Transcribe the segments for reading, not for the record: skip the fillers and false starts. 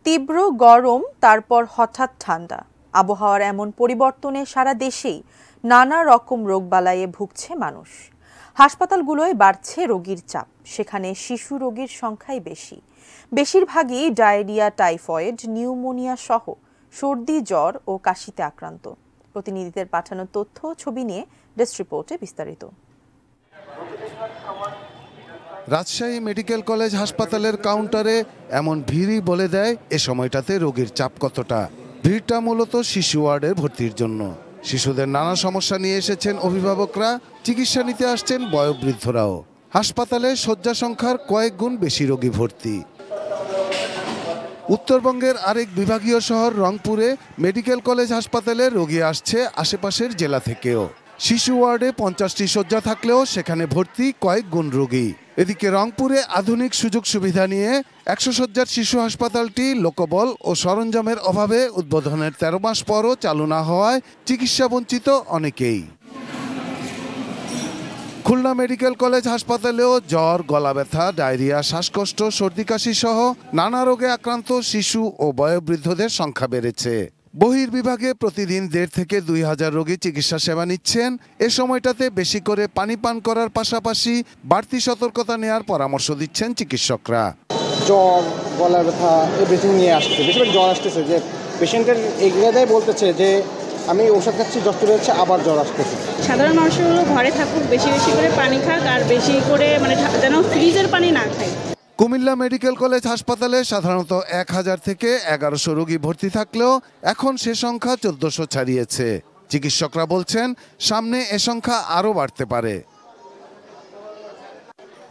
তীব্র গরম, তারপর হঠাৎ ঠান্ডা। আবহাওয়ার এমন পরিবর্তনে সারা দেশেই নানা রকম রোগবালাইয়ে ভুগছে মানুষ। হাসপাতালগুলোয় বাড়ছে রোগীর চাপ, সেখানে শিশু রোগীর সংখ্যাই বেশি। বেশিরভাগই ডায়রিয়া, টাইফয়েড, নিউমোনিয়া সহ সর্দি, জ্বর ও কাশিতে আক্রান্ত। প্রতিনিধিদের পাঠানো তথ্য, ছবি নিয়ে ডেস্ক রিপোর্টে বিস্তারিত। রাজশাহী মেডিকেল কলেজ হাসপাতালের কাউন্টারে এমন ভিড়ই বলে দেয় এ সময়টাতে রোগীর চাপ কতটা। ভিড়টা মূলত শিশু ওয়ার্ডে ভর্তির জন্য। শিশুদের নানা সমস্যা নিয়ে এসেছেন অভিভাবকরা, চিকিৎসা নিতে আসছেন বয়োবৃদ্ধরাও। হাসপাতালে শয্যা সংখ্যার কয়েক গুণ বেশি রোগী ভর্তি। উত্তরবঙ্গের আরেক বিভাগীয় শহর রংপুরে মেডিকেল কলেজ হাসপাতালে রোগী আসছে আশেপাশের জেলা থেকেও। শিশু ওয়ার্ডে 50টি শয্যা থাকলেও সেখানে ভর্তি কয়েক গুণ রোগী। এদিকে রংপুরে আধুনিক সুযোগ সুবিধা নিয়ে 100 শয্যার শিশু হাসপাতালটি লোকবল ও সরঞ্জামের অভাবে উদ্বোধনের 13 মাস পরও চালু না হওয়ায় চিকিৎসা বঞ্চিত অনেকেই। খুলনা মেডিকেল কলেজ হাসপাতালেও জ্বর, গলা ব্যথা, ডায়রিয়া, শ্বাসকষ্ট, সর্দি কাশি সহ নানা রোগে আক্রান্ত শিশু ও বয়োবৃদ্ধদের সংখ্যা বেড়েছে। বহির্বিভাগে প্রতিদিন 1,500 থেকে 2,000 রোগী চিকিৎসা সেবা নিচ্ছেন। এ সময়টাতে বেশি করে পানি পান করার পাশাপাশি বাড়তি সতর্কতা নেওয়ার পরামর্শ দিচ্ছেন চিকিৎসকরা। জ্বর, গলা ব্যথা এভরিথিং নিয়ে আসছে, বেশিরভাগ জ্বর আসতেছে, যে পেশেন্টের এগুলোই বলতেছে যে আমি ওষুধ খাচ্ছি, জ্বর চলে যাচ্ছে, আবার জ্বর আসতেছে। সাধারণ মানুষগুলো ঘরে থাকুক, বেশি বেশি করে পানি খাক, আর বেশি করে যেন ফ্রিজের পানি না খায়। কুমিল্লা মেডিকেল কলেজ হাসপাতালে সাধারণত 1000 থেকে 1100 রোগী ভর্তি থাকলেও এখন সে সংখ্যা 1400 ছাড়িয়েছে। চিকিৎসকরা বলছেন সামনে এ সংখ্যা আরও বাড়তে পারে।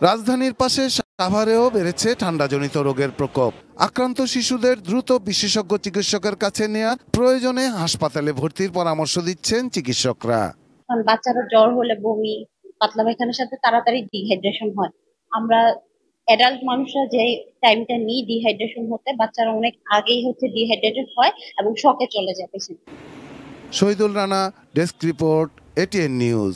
রাজধানীর পাশে সাভারেও বেড়েছে ঠান্ডাজনিত রোগের প্রকোপ। আক্রান্ত শিশুদের দ্রুত বিশেষজ্ঞ চিকিৎসকের কাছে নেওয়ার প্রয়োজনে হাসপাতালে ভর্তির পরামর্শ দিচ্ছেন চিকিৎসকরা। বাচ্চারা জ্বর হলে বমি, পাতলা পায়খানার সাথে তাড়াতাড়ি ডিহাইড্রেশন হয়। আমরা অ্যাডাল্ট মানুষরা যে টাইমটা নিই ডিহাইড্রেশন হতে, বাচ্চারা অনেক আগেই ডিহাইড্রেটেড হয় এবং শকে চলে যায় patient. Shahidul Rana, desk report, ATN news.